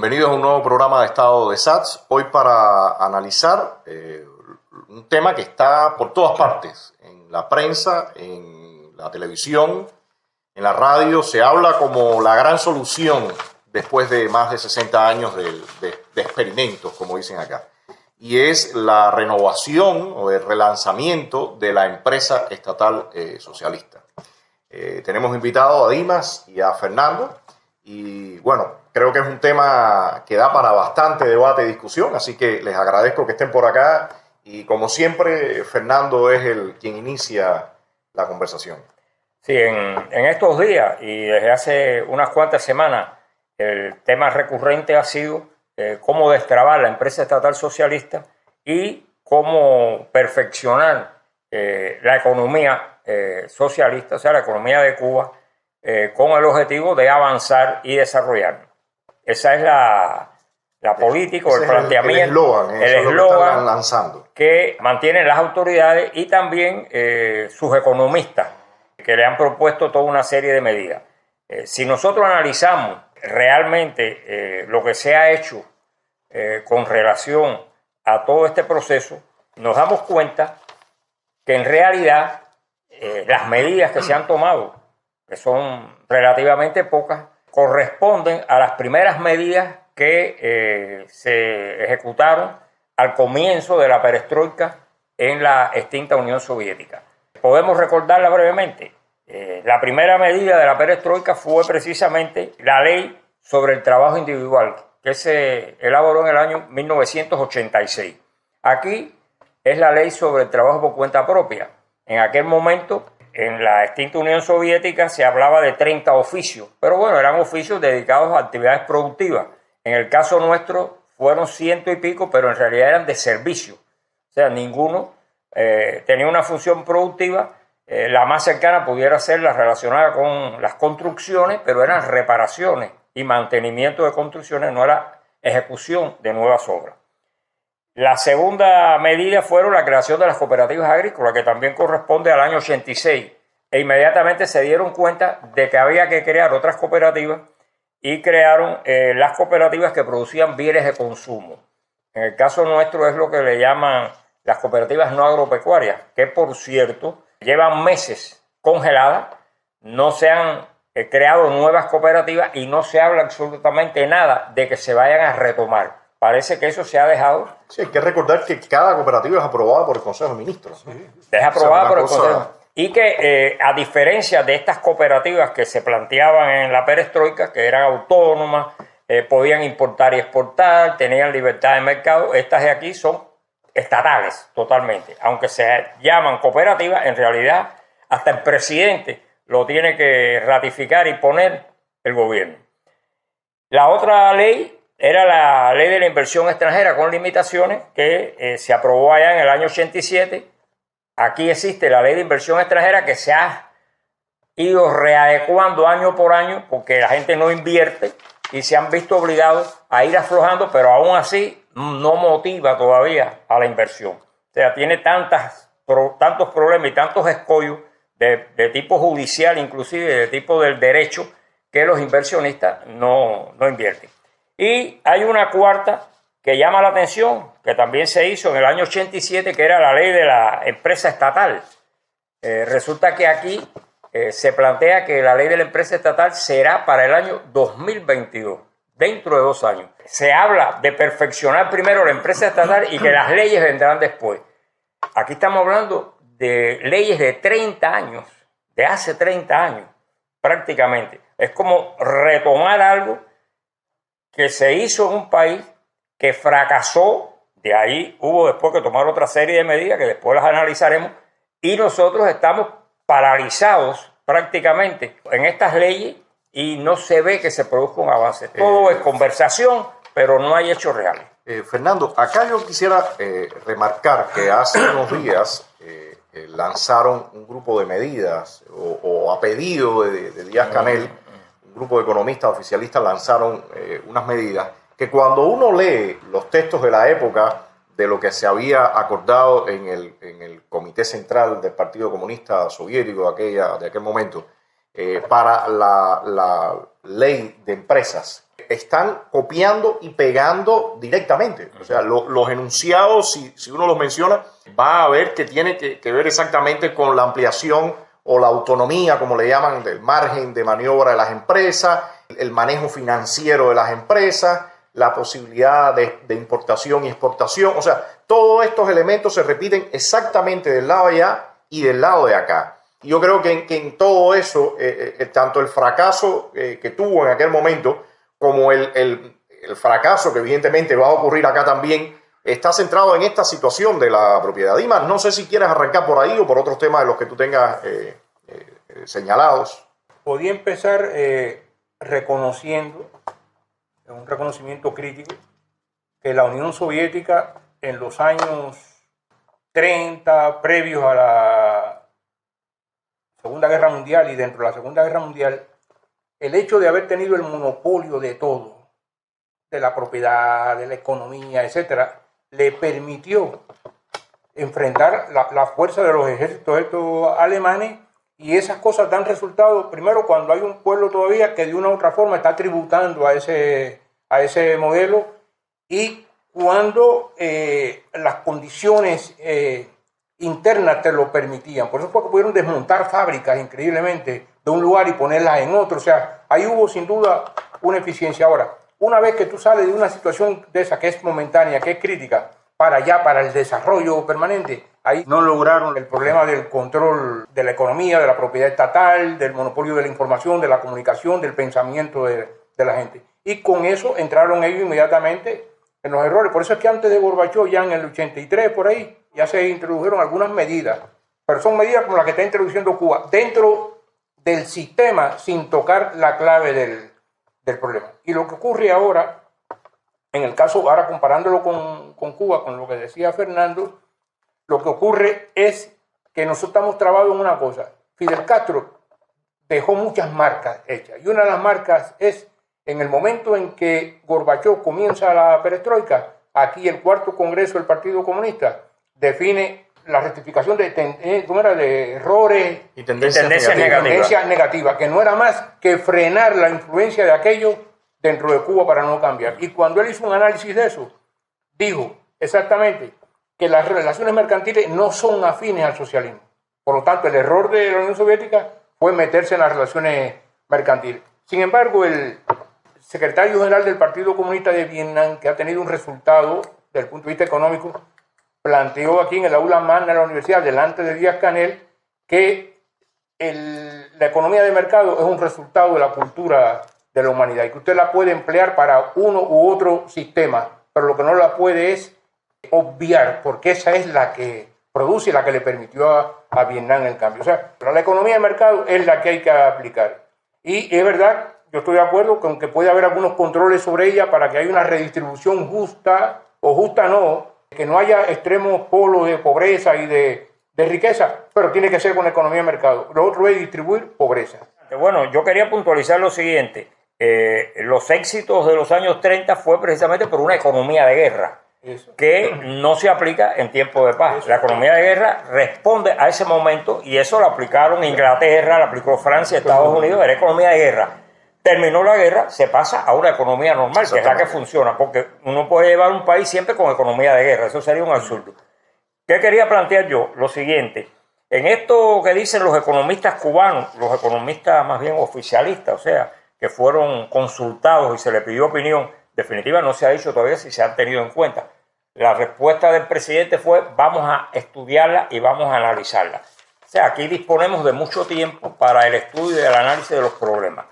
Bienvenidos a un nuevo programa de Estado de SATS. Hoy para analizar un tema que está por todas partes, en la prensa, en la televisión, en la radio. Se habla como la gran solución después de más de 60 años de experimentos, como dicen acá. Y es la renovación o el relanzamiento de la empresa estatal socialista. Tenemos invitado a Dimas y a Fernando. Y bueno, creo que es un tema que da para bastante debate y discusión, así que les agradezco que estén por acá y como siempre, Fernando es quien inicia la conversación. Sí, en estos días y desde hace unas cuantas semanas, el tema recurrente ha sido cómo destrabar la empresa estatal socialista y cómo perfeccionar la economía socialista, o sea, la economía de Cuba, con el objetivo de avanzar y desarrollar. Esa es la política o el planteamiento, el eslogan lanzando, que mantienen las autoridades y también sus economistas, que le han propuesto toda una serie de medidas. Si nosotros analizamos realmente lo que se ha hecho con relación a todo este proceso, nos damos cuenta que en realidad las medidas que se han tomado, que son relativamente pocas, corresponden a las primeras medidas que se ejecutaron al comienzo de la perestroika en la extinta Unión Soviética. Podemos recordarla brevemente. La primera medida de la perestroika fue precisamente la ley sobre el trabajo individual, que se elaboró en el año 1986. Aquí es la ley sobre el trabajo por cuenta propia. En aquel momento, en la extinta Unión Soviética se hablaba de 30 oficios, pero bueno, eran oficios dedicados a actividades productivas. En el caso nuestro fueron 100 y pico, pero en realidad eran de servicio. O sea, ninguno tenía una función productiva. La más cercana pudiera ser la relacionada con las construcciones, pero eran reparaciones y mantenimiento de construcciones, no era ejecución de nuevas obras. La segunda medida fueron la creación de las cooperativas agrícolas, que también corresponde al año 86, e inmediatamente se dieron cuenta de que había que crear otras cooperativas y crearon las cooperativas que producían bienes de consumo. En el caso nuestro es lo que le llaman las cooperativas no agropecuarias, que por cierto llevan meses congeladas, no se han creado nuevas cooperativas y no se habla absolutamente nada de que se vayan a retomar. Parece que eso se ha dejado. Sí, hay que recordar que cada cooperativa es aprobada por el Consejo de Ministros, ¿no? Es aprobada por el Consejo. Y que a diferencia de estas cooperativas que se planteaban en la perestroika, que eran autónomas, podían importar y exportar, tenían libertad de mercado, estas de aquí son estatales totalmente. Aunque se llaman cooperativas, en realidad hasta el presidente lo tiene que ratificar y poner el gobierno. La otra ley era la ley de la inversión extranjera con limitaciones que se aprobó allá en el año 87. Aquí existe la ley de inversión extranjera que se ha ido readecuando año por año porque la gente no invierte y se han visto obligados a ir aflojando, pero aún así no motiva todavía a la inversión. O sea, tiene tantos problemas y tantos escollos de tipo judicial, inclusive de tipo del derecho, que los inversionistas no invierten. Y hay una cuarta que llama la atención, que también se hizo en el año 87, que era la ley de la empresa estatal. Resulta que aquí se plantea que la ley de la empresa estatal será para el año 2022, dentro de 2 años. Se habla de perfeccionar primero la empresa estatal y que las leyes vendrán después. Aquí estamos hablando de leyes de 30 años, de hace 30 años prácticamente. Es como retomar algo que se hizo en un país que fracasó. De ahí hubo después que tomar otra serie de medidas que después las analizaremos, y nosotros estamos paralizados prácticamente en estas leyes y no se ve que se produzca un avance. Todo es conversación, pero no hay hechos reales. Fernando, acá yo quisiera remarcar que hace unos días lanzaron un grupo de medidas o a pedido de Díaz-Canel, un grupo de economistas oficialistas lanzaron unas medidas que cuando uno lee los textos de la época de lo que se había acordado en el Comité Central del Partido Comunista Soviético de aquel momento para la ley de empresas, están copiando y pegando directamente. O sea, los enunciados, si uno los menciona, va a ver que tiene que ver exactamente con la ampliación o la autonomía, como le llaman, del margen de maniobra de las empresas, el manejo financiero de las empresas, la posibilidad de importación y exportación. O sea, todos estos elementos se repiten exactamente del lado de allá y del lado de acá. Y yo creo que en todo eso, tanto el fracaso que tuvo en aquel momento como el fracaso que evidentemente va a ocurrir acá también, está centrado en esta situación de la propiedad. Dimas, no sé si quieres arrancar por ahí o por otros temas de los que tú tengas señalados. Podía empezar reconociendo, un reconocimiento crítico, que la Unión Soviética en los años 30, previos a la Segunda Guerra Mundial y dentro de la Segunda Guerra Mundial, el hecho de haber tenido el monopolio de todo, de la propiedad, de la economía, etcétera, le permitió enfrentar la fuerza de los ejércitos estos alemanes, y esas cosas dan resultado primero cuando hay un pueblo todavía que de una u otra forma está tributando a ese modelo, y cuando las condiciones internas te lo permitían. Por eso fue que pudieron desmontar fábricas increíblemente de un lugar y ponerlas en otro. O sea, ahí hubo sin duda una eficiencia. Ahora, una vez que tú sales de una situación de esa que es momentánea, que es crítica, para allá, para el desarrollo permanente, ahí no lograron el problema del control de la economía, de la propiedad estatal, del monopolio de la información, de la comunicación, del pensamiento de la gente. Y con eso entraron ellos inmediatamente en los errores. Por eso es que antes de Gorbachov, ya en el 83, por ahí, ya se introdujeron algunas medidas, pero son medidas como las que está introduciendo Cuba, dentro del sistema, sin tocar la clave del problema. Y lo que ocurre ahora, en el caso, ahora comparándolo con Cuba, con lo que decía Fernando, lo que ocurre es que nosotros estamos trabados en una cosa. Fidel Castro dejó muchas marcas hechas, y una de las marcas es en el momento en que Gorbachov comienza la perestroika. Aquí el cuarto congreso del Partido Comunista define la rectificación de errores y tendencias negativas, que no era más que frenar la influencia de aquello dentro de Cuba para no cambiar. Y cuando él hizo un análisis de eso, dijo exactamente que las relaciones mercantiles no son afines al socialismo. Por lo tanto, el error de la Unión Soviética fue meterse en las relaciones mercantiles. Sin embargo, el secretario general del Partido Comunista de Vietnam, que ha tenido un resultado desde el punto de vista económico, planteó aquí en el aula magna de la universidad, delante de Díaz-Canel, que la economía de mercado es un resultado de la cultura de la humanidad y que usted la puede emplear para uno u otro sistema, pero lo que no la puede es obviar, porque esa es la que produce y la que le permitió a Vietnam el cambio. O sea, la economía de mercado es la que hay que aplicar. Y es verdad, yo estoy de acuerdo con que puede haber algunos controles sobre ella para que haya una redistribución justa, o justa no, que no haya extremos polos de pobreza y de riqueza, pero tiene que ser con la economía de mercado. Lo otro es distribuir pobreza. Bueno, yo quería puntualizar lo siguiente. Los éxitos de los años 30 fue precisamente por una economía de guerra. Eso. Que no se aplica en tiempo de paz. Eso. La economía de guerra responde a ese momento, y eso lo aplicaron Inglaterra, lo aplicó Francia, Estados Unidos, era economía de guerra. Terminó la guerra, se pasa a una economía normal, que es la que funciona, porque uno puede llevar un país siempre con economía de guerra, eso sería un absurdo. ¿Qué quería plantear yo? Lo siguiente, en esto que dicen los economistas cubanos, los economistas más bien oficialistas, o sea, que fueron consultados y se les pidió opinión, definitiva no se ha dicho todavía si se han tenido en cuenta. La respuesta del presidente fue: vamos a estudiarla y vamos a analizarla. O sea, aquí disponemos de mucho tiempo para el estudio y el análisis de los problemas.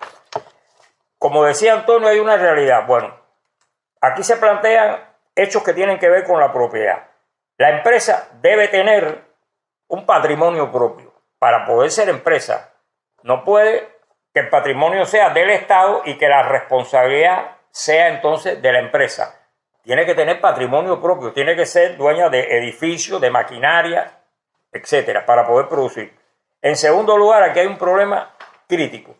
Como decía Antonio, hay una realidad. Bueno, aquí se plantean hechos que tienen que ver con la propiedad. La empresa debe tener un patrimonio propio para poder ser empresa. No puede que el patrimonio sea del Estado y que la responsabilidad sea entonces de la empresa. Tiene que tener patrimonio propio, tiene que ser dueña de edificios, de maquinaria, etcétera, para poder producir. En segundo lugar, aquí hay un problema crítico.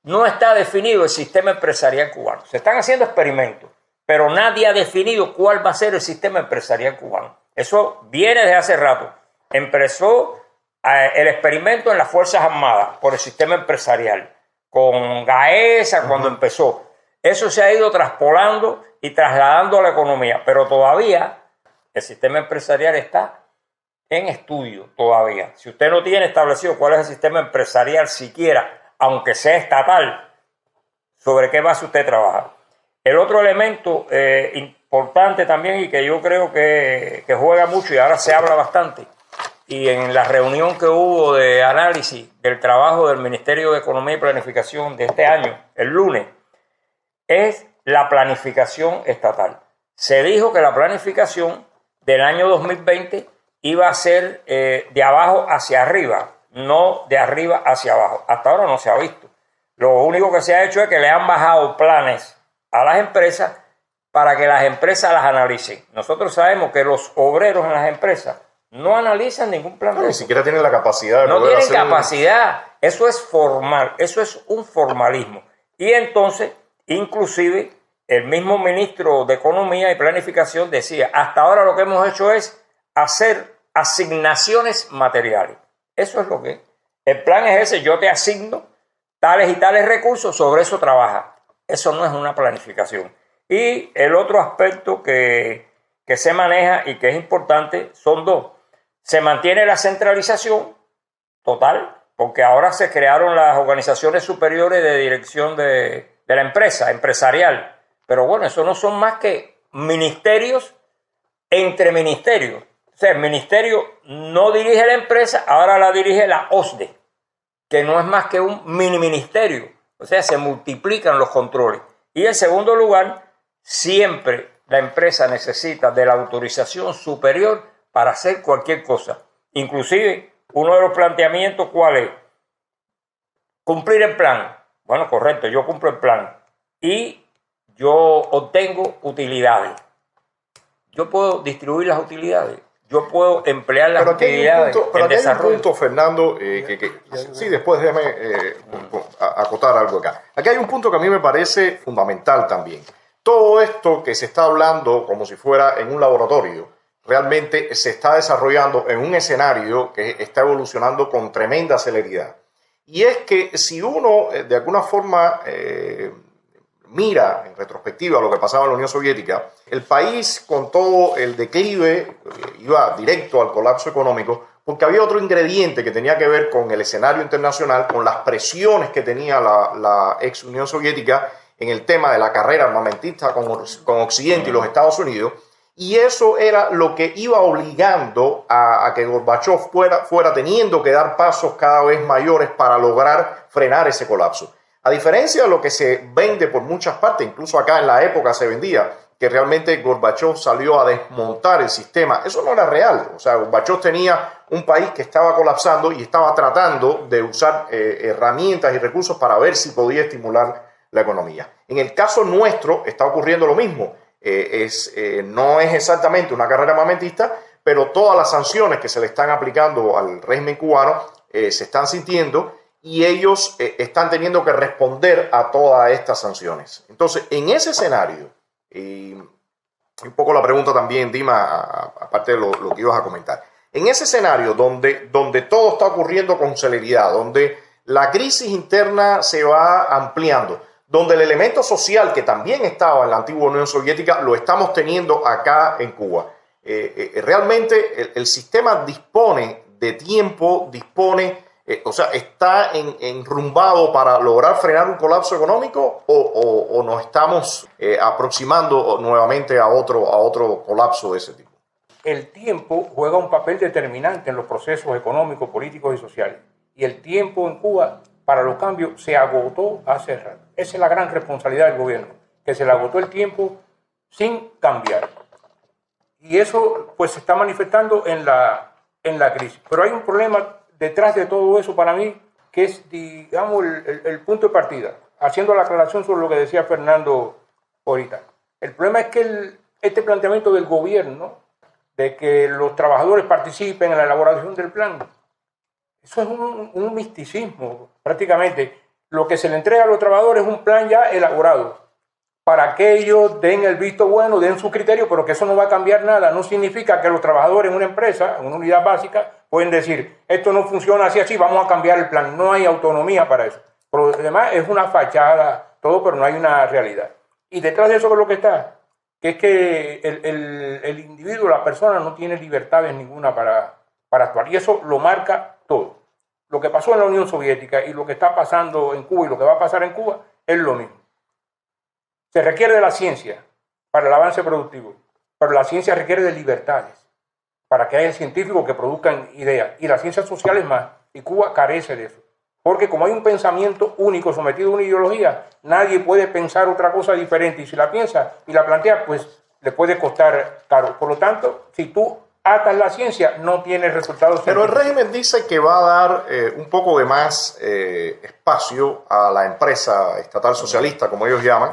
No está definido el sistema empresarial cubano. Se están haciendo experimentos, pero nadie ha definido cuál va a ser el sistema empresarial cubano. Eso viene desde hace rato. Empezó el experimento en las Fuerzas Armadas por el sistema empresarial, con Gaesa cuando empezó. Eso se ha ido traspolando y trasladando a la economía, pero todavía el sistema empresarial está en estudio todavía. Si usted no tiene establecido cuál es el sistema empresarial siquiera, aunque sea estatal, ¿sobre qué base usted trabaja? El otro elemento importante también y que yo creo que juega mucho y ahora se habla bastante, y en la reunión que hubo de análisis del trabajo del Ministerio de Economía y Planificación de este año, el lunes, es la planificación estatal. Se dijo que la planificación del año 2020 iba a ser de abajo hacia arriba, no de arriba hacia abajo. Hasta ahora no se ha visto. Lo único que se ha hecho es que le han bajado planes a las empresas para que las empresas las analicen. Nosotros sabemos que los obreros en las empresas no analizan ningún plan. No, ni siquiera tienen la capacidad de no poder tienen capacidad. Eso es formal, eso es un formalismo. Y entonces, inclusive, el mismo ministro de Economía y Planificación decía, hasta ahora lo que hemos hecho es hacer asignaciones materiales. Eso es lo que es. El plan es ese, yo te asigno tales y tales recursos, sobre eso trabaja. Eso no es una planificación. Y el otro aspecto que se maneja y que es importante son dos. Se mantiene la centralización total, porque ahora se crearon las organizaciones superiores de dirección de la empresa, empresarial. Pero bueno, eso no son más que ministerios entre ministerios. O sea, el ministerio no dirige la empresa, ahora la dirige la OSDE, que no es más que un mini ministerio. O sea, se multiplican los controles. Y en segundo lugar, siempre la empresa necesita de la autorización superior para hacer cualquier cosa. Inclusive, uno de los planteamientos, ¿cuál es? Cumplir el plan. Bueno, correcto, yo cumplo el plan. Y yo obtengo utilidades. Yo puedo distribuir las utilidades. Yo puedo emplear las utilidades en desarrollo. Hay un punto, Fernando, sí, después déjame acotar algo acá. Aquí hay un punto que a mí me parece fundamental también. Todo esto que se está hablando como si fuera en un laboratorio, realmente se está desarrollando en un escenario que está evolucionando con tremenda celeridad. Y es que si uno de alguna forma mira en retrospectiva lo que pasaba en la Unión Soviética, el país con todo el declive iba directo al colapso económico porque había otro ingrediente que tenía que ver con el escenario internacional, con las presiones que tenía la ex Unión Soviética en el tema de la carrera armamentista con Occidente y los Estados Unidos, y eso era lo que iba obligando a que Gorbachov fuera teniendo que dar pasos cada vez mayores para lograr frenar ese colapso. A diferencia de lo que se vende por muchas partes, incluso acá en la época se vendía, que realmente Gorbachov salió a desmontar el sistema. Eso no era real. O sea, Gorbachov tenía un país que estaba colapsando y estaba tratando de usar herramientas y recursos para ver si podía estimular la economía. En el caso nuestro está ocurriendo lo mismo. No es exactamente una carrera armamentista, pero todas las sanciones que se le están aplicando al régimen cubano se están sintiendo y ellos están teniendo que responder a todas estas sanciones. Entonces, en ese escenario, y un poco la pregunta también, Dima, aparte de lo que ibas a comentar, en ese escenario donde todo está ocurriendo con celeridad, donde la crisis interna se va ampliando, donde el elemento social que también estaba en la antigua Unión Soviética lo estamos teniendo acá en Cuba. Realmente el sistema dispone de tiempo, está enrumbado para lograr frenar un colapso económico o nos estamos aproximando nuevamente a otro colapso de ese tipo. El tiempo juega un papel determinante en los procesos económicos, políticos y sociales. Y el tiempo en Cuba para los cambios se agotó hace rato. Esa es la gran responsabilidad del gobierno, que se le agotó el tiempo sin cambiar. Y eso pues se está manifestando en la crisis. Pero hay un problema detrás de todo eso para mí, que es, digamos, el punto de partida. Haciendo la aclaración sobre lo que decía Fernando ahorita. El problema es que este planteamiento del gobierno de que los trabajadores participen en la elaboración del plan, eso es un misticismo prácticamente. Lo que se le entrega a los trabajadores es un plan ya elaborado para que ellos den el visto bueno, den su criterio, pero que eso no va a cambiar nada. No significa que los trabajadores en una empresa, en una unidad básica, pueden decir, esto no funciona así, vamos a cambiar el plan. No hay autonomía para eso. Pero además es una fachada todo, pero no hay una realidad. Y detrás de eso, ¿qué es lo que está? Que es que el individuo, la persona, no tiene libertades ninguna para actuar. Y eso lo marca todo. Lo que pasó en la Unión Soviética y lo que está pasando en Cuba y lo que va a pasar en Cuba es lo mismo. Se requiere de la ciencia para el avance productivo, pero la ciencia requiere de libertades para que haya científicos que produzcan ideas. Y las ciencias sociales más. Y Cuba carece de eso. Porque como hay un pensamiento único sometido a una ideología, nadie puede pensar otra cosa diferente. Y si la piensa y la plantea, pues le puede costar caro. Por lo tanto, si tú atas la ciencia, no tienes resultados. Pero el régimen dice que va a dar un poco de más espacio a la empresa estatal socialista, como ellos llaman,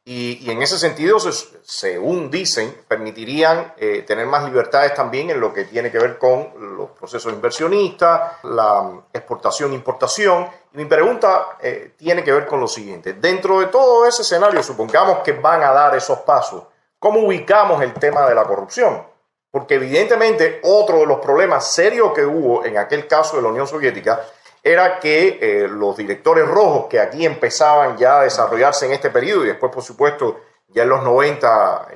y en ese sentido, según dicen, permitirían tener más libertades también en lo que tiene que ver con los procesos inversionistas, la exportación e importación. Y mi pregunta tiene que ver con lo siguiente. Dentro de todo ese escenario, supongamos que van a dar esos pasos, ¿cómo ubicamos el tema de la corrupción? Porque evidentemente otro de los problemas serios que hubo en aquel caso de la Unión Soviética era que los directores rojos que aquí empezaban ya a desarrollarse en este periodo y después, por supuesto, ya en los 90,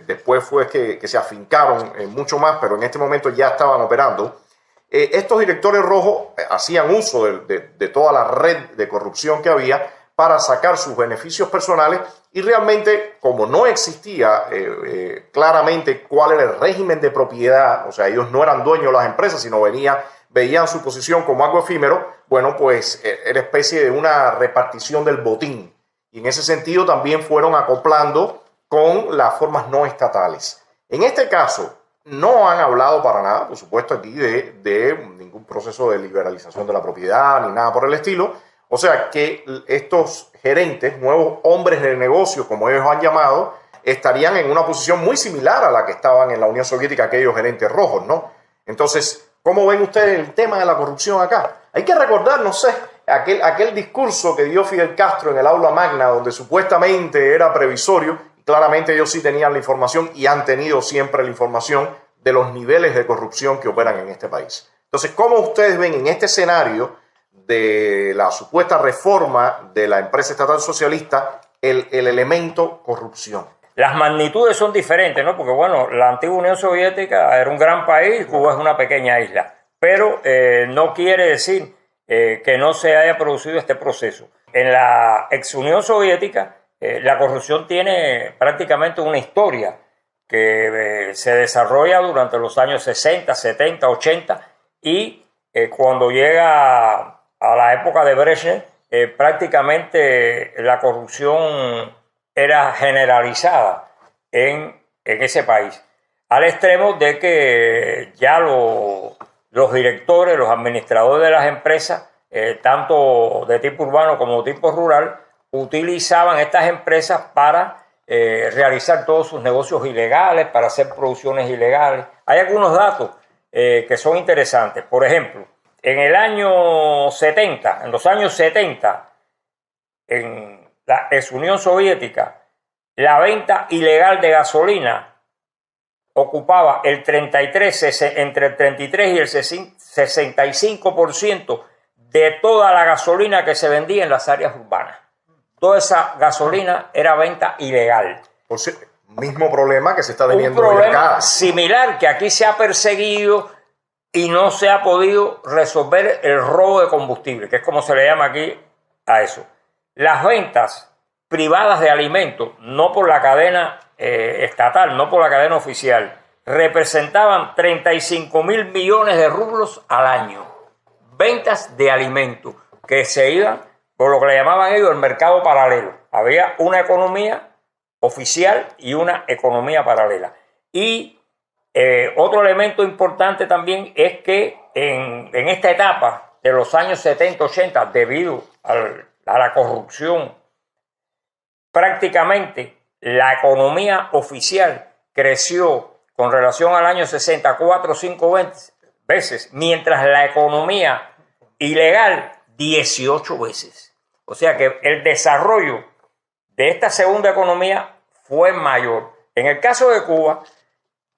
después fue que se afincaron mucho más, pero en este momento ya estaban operando. Estos directores rojos hacían uso de toda la red de corrupción que había para sacar sus beneficios personales y realmente, como no existía claramente cuál era el régimen de propiedad, o sea, ellos no eran dueños de las empresas, sino veían su posición como algo efímero, bueno, pues era especie de una repartición del botín. Y en ese sentido también fueron acoplando con las formas no estatales. En este caso, no han hablado para nada, por supuesto, aquí de ningún proceso de liberalización de la propiedad ni nada por el estilo. O sea que estos gerentes, nuevos hombres de negocio, como ellos han llamado, estarían en una posición muy similar a la que estaban en la Unión Soviética aquellos gerentes rojos, ¿no? Entonces, ¿cómo ven ustedes el tema de la corrupción acá? Hay que recordar, no sé, aquel discurso que dio Fidel Castro en el aula magna, donde supuestamente era previsorio, y claramente ellos sí tenían la información y han tenido siempre la información de los niveles de corrupción que operan en este país. Entonces, ¿cómo ustedes ven en este escenario de la supuesta reforma de la empresa estatal socialista el elemento corrupción? Las magnitudes son diferentes, ¿no? Porque, bueno, la antigua Unión Soviética era un gran país, Cuba es una pequeña isla, pero no quiere decir que no se haya producido este proceso. En la ex Unión Soviética, la corrupción tiene prácticamente una historia que se desarrolla durante los años 60, 70, 80 y cuando llega a la época de Brezhnev, prácticamente la corrupción era generalizada en ese país, al extremo de que ya los directores, los administradores de las empresas, tanto de tipo urbano como de tipo rural, utilizaban estas empresas para realizar todos sus negocios ilegales, para hacer producciones ilegales. Hay algunos datos que son interesantes. Por ejemplo, en los años 70, en la ex Unión Soviética, la venta ilegal de gasolina ocupaba entre el 33 y el 65% de toda la gasolina que se vendía en las áreas urbanas. Toda esa gasolina era venta ilegal. Por si, mismo problema que se está teniendo un problema acá. Similar que aquí se ha perseguido y no se ha podido resolver el robo de combustible, que es como se le llama aquí a eso. Las ventas privadas de alimentos, no por la cadena estatal, no por la cadena oficial, representaban 35.000 millones de rublos al año. Ventas de alimentos que se iban por lo que le llamaban ellos el mercado paralelo. Había una economía oficial y una economía paralela. Y otro elemento importante también es que en esta etapa de los años 70-80, debido a la corrupción, prácticamente la economía oficial creció con relación al año 60 4 o 5 veces, mientras la economía ilegal 18 veces. O sea que el desarrollo de esta segunda economía fue mayor. En el caso de Cuba,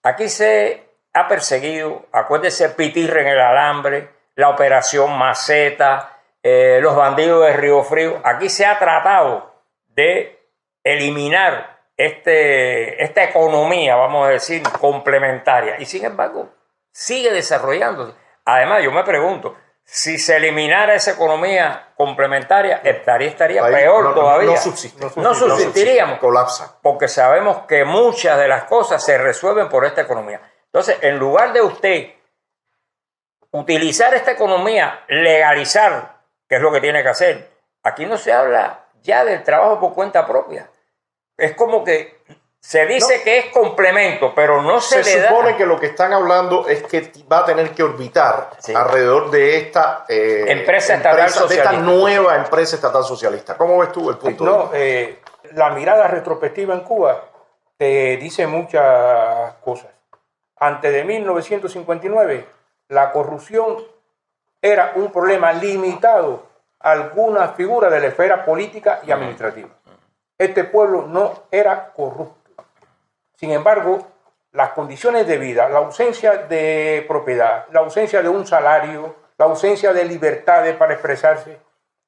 aquí se ha perseguido, acuérdense, Pitirre en el alambre, la operación Maceta, los bandidos de Río Frío. Aquí se ha tratado de eliminar esta economía, vamos a decir, complementaria. Y sin embargo, sigue desarrollándose. Además, yo me pregunto, si se eliminara esa economía complementaria, estaría peor todavía. No subsistiríamos. Colapsa. Porque sabemos que muchas de las cosas se resuelven por esta economía. Entonces, en lugar de usted utilizar esta economía, legalizar, que es lo que tiene que hacer, aquí no se habla ya del trabajo por cuenta propia. Es como que se dice que es complemento, pero no se le da. Se supone que lo que están hablando es que va a tener que orbitar alrededor de esta empresa estatal socialista. De esta nueva empresa estatal socialista. ¿Cómo ves tú el punto? La mirada retrospectiva en Cuba te dice muchas cosas. Antes de 1959, la corrupción era un problema limitado a algunas figuras de la esfera política y administrativa. Este pueblo no era corrupto. Sin embargo, las condiciones de vida, la ausencia de propiedad, la ausencia de un salario, la ausencia de libertades para expresarse,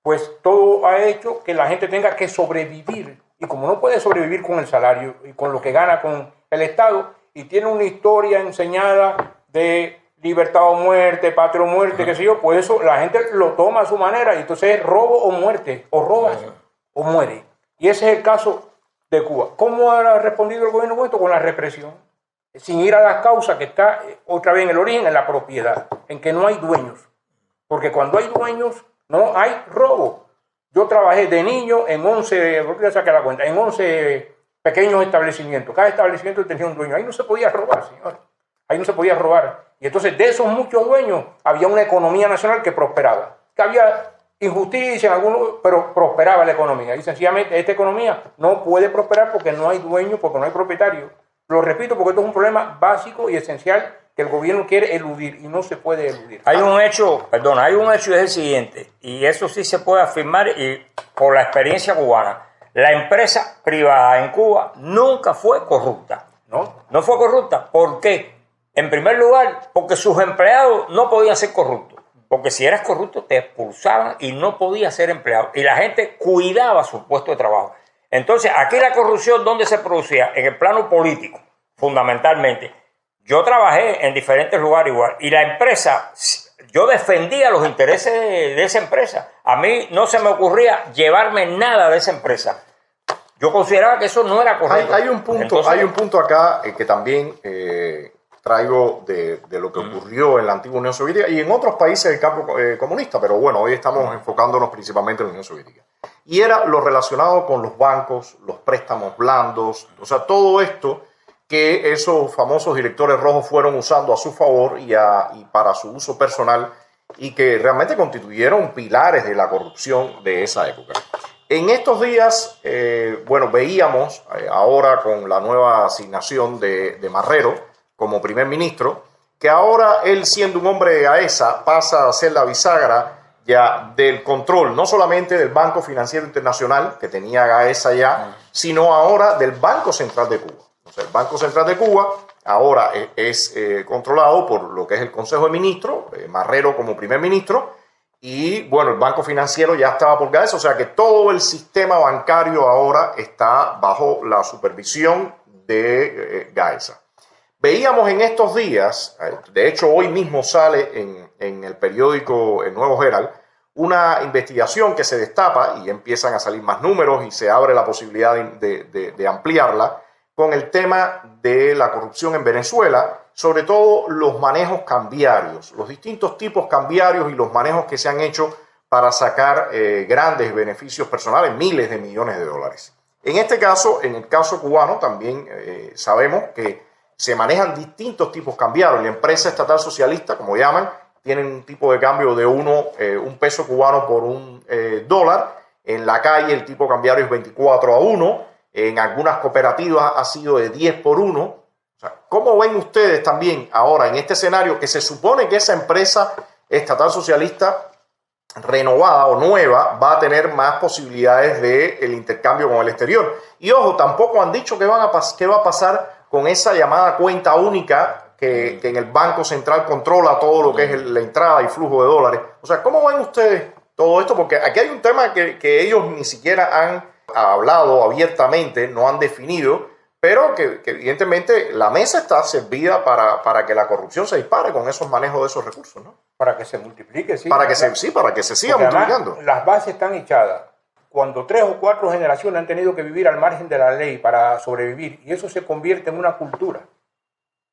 pues todo ha hecho que la gente tenga que sobrevivir. Y como no puede sobrevivir con el salario y con lo que gana con el Estado, y tiene una historia enseñada de libertad o muerte, patria o muerte, qué sé yo, pues eso la gente lo toma a su manera, y entonces es robo o muerte, o robas o muere. Y ese es el caso de Cuba. ¿Cómo ha respondido el gobierno con esto? Con la represión, sin ir a las causas que está otra vez en el origen, en la propiedad, en que no hay dueños. Porque cuando hay dueños, no hay robo. Yo trabajé de niño en 11, ya saqué la cuenta, en 11 pequeños establecimientos. Cada establecimiento tenía un dueño. Ahí no se podía robar, señor. Ahí no se podía robar. Y entonces de esos muchos dueños había una economía nacional que prosperaba. Que había injusticia en algunos, pero prosperaba la economía. Y sencillamente esta economía no puede prosperar porque no hay dueño, porque no hay propietario. Lo repito porque esto es un problema básico y esencial que el gobierno quiere eludir y no se puede eludir. Hay un hecho y es el siguiente, y eso sí se puede afirmar y por la experiencia cubana. La empresa privada en Cuba nunca fue corrupta. No fue corrupta. ¿Por qué? En primer lugar, porque sus empleados no podían ser corruptos. Porque si eras corrupto te expulsaban y no podías ser empleado. Y la gente cuidaba su puesto de trabajo. Entonces, aquí la corrupción, ¿dónde se producía? En el plano político, fundamentalmente. Yo trabajé en diferentes lugares igual. Y la empresa, yo defendía los intereses de esa empresa. A mí no se me ocurría llevarme nada de esa empresa. Yo consideraba que eso no era correcto. Hay un punto, entonces, hay un punto acá que también traigo de lo que ocurrió en la antigua Unión Soviética y en otros países del campo comunista, pero bueno, hoy estamos enfocándonos principalmente en la Unión Soviética. Y era lo relacionado con los bancos, los préstamos blandos, o sea, todo esto que esos famosos directores rojos fueron usando a su favor y para su uso personal y que realmente constituyeron pilares de la corrupción de esa época. En estos días, veíamos ahora con la nueva asignación de Marrero como primer ministro, que ahora él siendo un hombre de Gaesa pasa a ser la bisagra ya del control, no solamente del Banco Financiero Internacional, que tenía Gaesa ya, sino ahora del Banco Central de Cuba. O sea, el Banco Central de Cuba ahora es controlado por lo que es el Consejo de Ministros, Marrero como primer ministro, y bueno, el Banco Financiero ya estaba por Gaesa, o sea que todo el sistema bancario ahora está bajo la supervisión de Gaesa. Veíamos en estos días, de hecho hoy mismo sale en el periódico El Nuevo Herald, una investigación que se destapa y empiezan a salir más números y se abre la posibilidad de ampliarla con el tema de la corrupción en Venezuela, sobre todo los manejos cambiarios, los distintos tipos cambiarios y los manejos que se han hecho para sacar grandes beneficios personales, miles de millones de dólares. En este caso, en el caso cubano, también sabemos que se manejan distintos tipos cambiarios. La empresa estatal socialista, como llaman, tienen un tipo de cambio de un peso cubano por un dólar. En la calle el tipo cambiario es 24-1. En algunas cooperativas ha sido de 10-1. O sea, ¿cómo ven ustedes también ahora en este escenario que se supone que esa empresa estatal socialista renovada o nueva va a tener más posibilidades del intercambio con el exterior? Y ojo, tampoco han dicho qué va a pasar con esa llamada cuenta única que en el Banco Central controla todo lo que es la entrada y flujo de dólares. O sea, ¿cómo ven ustedes todo esto? Porque aquí hay un tema que ellos ni siquiera han ha hablado abiertamente, no han definido, pero que evidentemente la mesa está servida para que la corrupción se dispare con esos manejos de esos recursos, ¿no? Para que se multiplique, sí. Para que se siga Porque además, multiplicando. las bases están echadas. Cuando 3 o 4 generaciones han tenido que vivir al margen de la ley para sobrevivir, y eso se convierte en una cultura.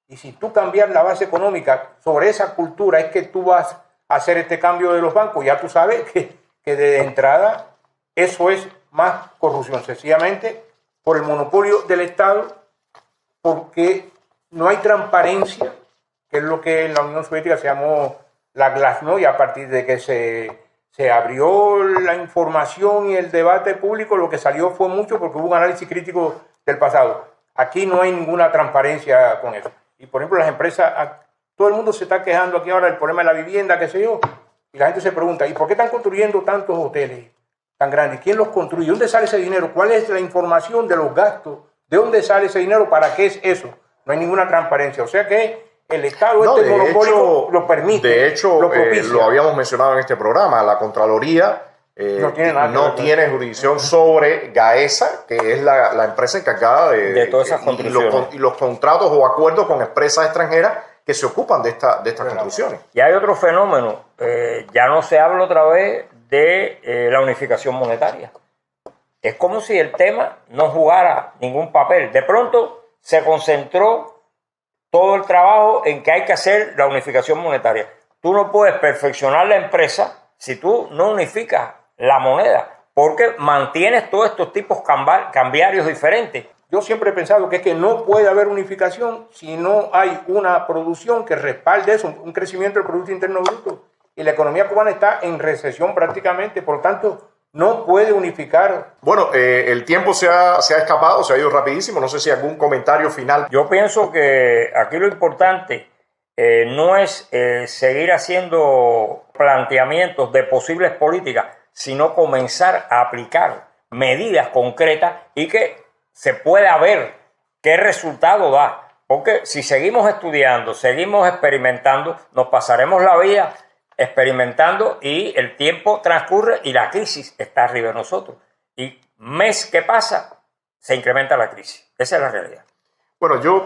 Y si tú cambias la base económica sobre esa cultura, es que tú vas a hacer este cambio de los bancos. Ya tú sabes que de entrada eso es más corrupción, sencillamente por el monopolio del Estado, porque no hay transparencia, que es lo que en la Unión Soviética se llamó la glasnost, y a partir de que se abrió la información y el debate público, lo que salió fue mucho porque hubo un análisis crítico del pasado. Aquí no hay ninguna transparencia con eso. Y por ejemplo, las empresas, todo el mundo se está quejando aquí ahora del problema de la vivienda, qué sé yo, y la gente se pregunta, ¿y por qué están construyendo tantos hoteles tan grandes? ¿Quién los construye? ¿Dónde sale ese dinero? ¿Cuál es la información de los gastos? ¿De dónde sale ese dinero? ¿Para qué es eso? No hay ninguna transparencia. O sea que el Estado monopólico lo permite. De hecho, lo habíamos mencionado en este programa, la Contraloría no tiene jurisdicción sobre GAESA, que es la empresa encargada de todas esas construcciones. Y los contratos o acuerdos con empresas extranjeras que se ocupan de estas construcciones. Y hay otro fenómeno, ya no se habla otra vez de la unificación monetaria. Es como si el tema no jugara ningún papel. De pronto se concentró todo el trabajo en que hay que hacer la unificación monetaria. Tú no puedes perfeccionar la empresa si tú no unificas la moneda, porque mantienes todos estos tipos cambiarios diferentes. Yo siempre he pensado que es que no puede haber unificación si no hay una producción que respalde eso, un crecimiento del Producto Interno Bruto. Y la economía cubana está en recesión prácticamente, por tanto, no puede unificar. Bueno, el tiempo se ha escapado, se ha ido rapidísimo. No sé si algún comentario final. Yo pienso que aquí lo importante no es seguir haciendo planteamientos de posibles políticas, sino comenzar a aplicar medidas concretas y que se pueda ver qué resultado da. Porque si seguimos estudiando, seguimos experimentando, nos pasaremos la vida experimentando y el tiempo transcurre y la crisis está arriba de nosotros. Y mes que pasa, se incrementa la crisis. Esa es la realidad. Bueno, yo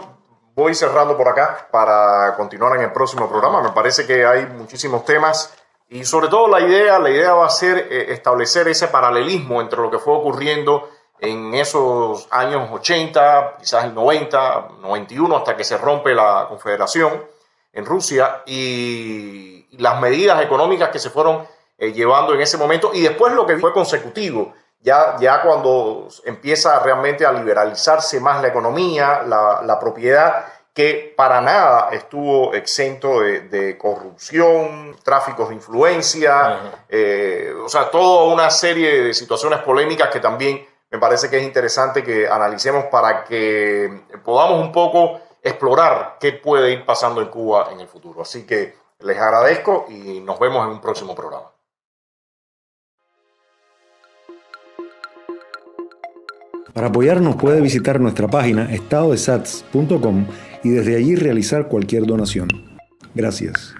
voy cerrando por acá para continuar en el próximo programa. Me parece que hay muchísimos temas y sobre todo la idea va a ser establecer ese paralelismo entre lo que fue ocurriendo en esos años 80, quizás el 90, 91, hasta que se rompe la Confederación en Rusia y las medidas económicas que se fueron llevando en ese momento y después lo que fue consecutivo, ya cuando empieza realmente a liberalizarse más la economía, la propiedad, que para nada estuvo exento de corrupción, tráficos de influencia, o sea, toda una serie de situaciones polémicas que también me parece que es interesante que analicemos para que podamos un poco explorar qué puede ir pasando en Cuba en el futuro. Así que les agradezco y nos vemos en un próximo programa. Para apoyarnos puede visitar nuestra página estadodesats.com y desde allí realizar cualquier donación. Gracias.